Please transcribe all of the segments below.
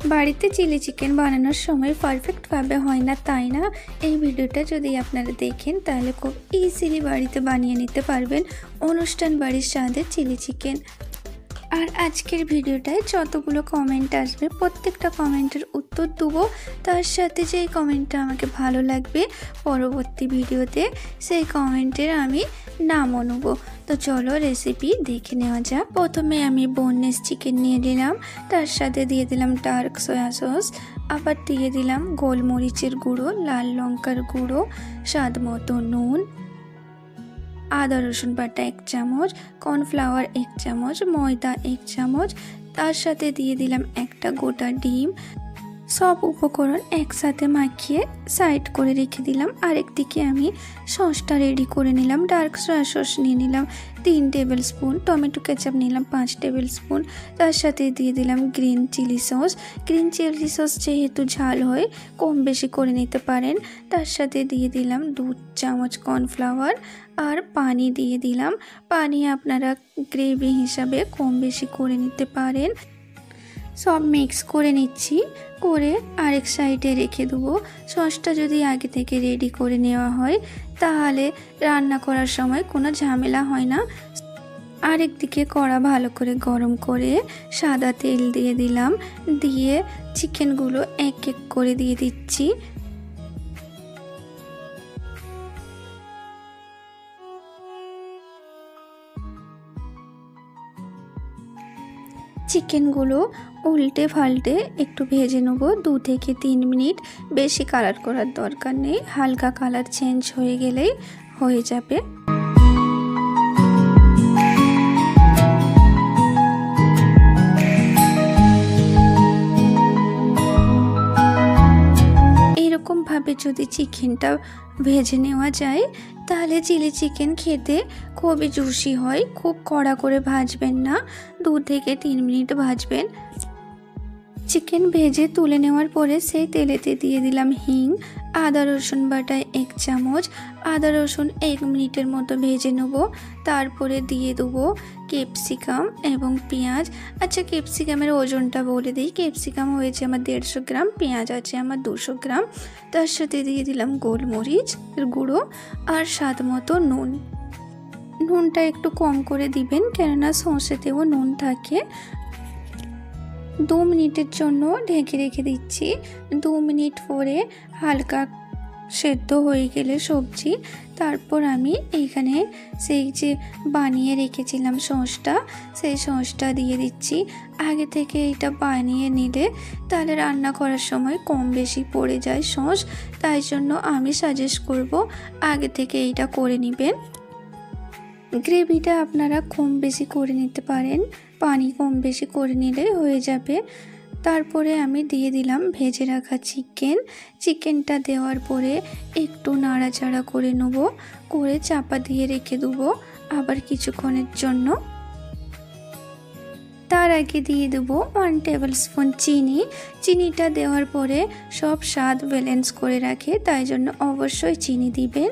বাড়িতে chilli chicken বানানোর সময় পারফেক্টভাবে হয় না, তাই না? এই ভিডিওটা যদি আপনারা দেখেন তাহলে খুব ইজিলি বাড়িতে বানিয়ে নিতে পারবেন অনুষ্ঠান বাড়ির স্বাদের চিলি চিকেন। আর আজকের ভিডিওটায় যতগুলো কমেন্ট আসবে প্রত্যেকটা কমেন্টের উত্তর দেবো, তার সাথে যেই কমেন্টটা আমাকে ভালো লাগবে পরবর্তী ভিডিওতে সেই কমেন্টের আমি নামও নেব। তো চলো রেসিপি দেখে নেওয়া যাক। প্রথমে আমি বোনলেস চিকেন নিয়ে নিলাম, তার সাথে দিয়ে দিলাম ডার্ক সয়া সস, আবার দিয়ে দিলাম গোলমরিচের গুঁড়ো, লাল লঙ্কার গুঁড়ো, স্বাদ মতো নুন, আদা রসুন বাটা 1 চামচ, কর্নফ্লাওয়ার 1 চামচ, ময়দা 1 চামচ, তার সাথে দিয়ে দিলাম একটা গোটা ডিম। সব উপকরণ একসাথে মাখিয়ে সাইড করে রেখে দিলাম। আরেকদিকে আমি সসটা রেডি করে নিলাম। ডার্ক সয়া সস নিয়ে নিলাম 3 টেবিল স্পুন, টমেটো কেচাপ নিলাম 5 টেবিল স্পুন, তার সাথে দিয়ে দিলাম green chili sauce. Green chili sauce যেহেতু ঝাল হয় কম বেশি করে নিতে পারেন। তার সাথে দিয়ে দিলাম 2 চামচ কর্নফ্লাওয়ার আর পানি দিয়ে দিলাম। পানি আপনারা গ্রেভি হিসাবে কম বেশি করে নিতে পারেন। সব মিক্স করে নিচ্ছি, করে আরেক সাইডে রেখে দেবো। সসটা যদি আগে থেকে রেডি করে নেওয়া হয় তাহলে রান্না করার সময় কোনো ঝামেলা হয় না। আরেক দিকে কড়া ভালো করে গরম করে সাদা তেল দিয়ে দিলাম, দিয়ে চিকেনগুলো এক এক করে দিয়ে দিচ্ছি। চিকেনগুলো উল্টে পাল্টে একটু ভেজে নেব 2 থেকে 3 মিনিট। বেশি কালার করার দরকার নেই, হালকা কালার চেঞ্জ হয়ে গেলেই হয়ে যাবে। এইরকমভাবে যদি চিকেনটা ভেজে নেওয়া যায় তাহলে চিলি চিকেন খেতে খুবই জুসি হয়। খুব কড়া করে ভাজবেন না, 2 থেকে 3 মিনিট ভাজবেন। চিকেন ভেজে তুলে নেওয়ার পরে সেই তেলেতে দিয়ে দিলাম হিং, আদা রসুন বাটা 1 চামচ, আদা রসুন 1 মিনিটের মতো ভেজে নেব। তারপরে দিয়ে দেবো ক্যাপসিকাম এবং পেঁয়াজ। আচ্ছা, ক্যাপসিকামের ওজনটা বলে দিই। ক্যাপসিকাম হয়েছে আমার 150 গ্রাম, পেঁয়াজ আছে আমার 200 গ্রাম। তার সাথে দিয়ে দিলাম গোলমরিচ গুঁড়ো আর স্বাদ মতো নুন। নুনটা একটু কম করে দিবেন, কেননা সসেতেও নুন থাকে। 2 মিনিটের জন্য ঢেকে রেখে দিচ্ছি। 2 মিনিট পরে হালকা সেদ্ধ হয়ে গেলে সবজি, তারপর আমি এইখানে সেই যে বানিয়ে রেখেছিলাম সসটা, সেই সসটা দিয়ে দিচ্ছি। আগে থেকে এটা বানিয়ে নিলে তাহলে রান্না করার সময় কম বেশি পড়ে যায় সস, তাই জন্য আমি সাজেস্ট করব আগে থেকে এইটা করে নেবেন। গ্রেভিটা আপনারা কম বেশি করে নিতে পারেন, পানি কম বেশি করে নিলে হয়ে যাবে। তারপরে আমি দিয়ে দিলাম ভেজে রাখা চিকেনটা দেওয়ার পরে একটু নাড়াচাড়া করে নেব, করে চাপা দিয়ে রেখে দেবো আবার কিছুক্ষণের জন্য। তার আগে দিয়ে দেবো 1 টেবিল স্পুন চিনিটা দেওয়ার পরে সব স্বাদ ব্যালেন্স করে রাখে, তাই জন্য অবশ্যই চিনি দিবেন।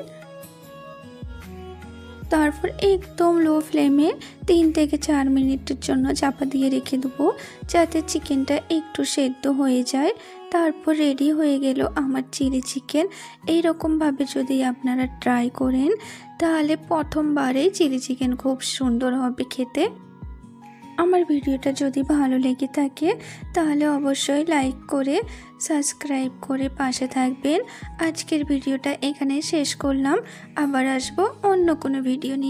তারপর একদম লো ফ্লেমে 3 থেকে 4 মিনিটের জন্য চাপা দিয়ে রেখে দেবো, যাতে চিকেনটা একটু সেদ্ধ হয়ে যায়। তারপর রেডি হয়ে গেল আমার চিলি চিকেন। এইরকমভাবে যদি আপনারা ট্রাই করেন তাহলে প্রথমবারেই চিলি চিকেন খুব সুন্দর হবে খেতে। আমার ভিডিওটা যদি ভালো লেগে থাকে তাহলে অবশ্যই লাইক করে সাবস্ক্রাইব করে পাশে থাকবেন। আজকের ভিডিওটা এখানে শেষ করলাম, আবার আসবো অন্য কোনো ভিডিও নিয়ে।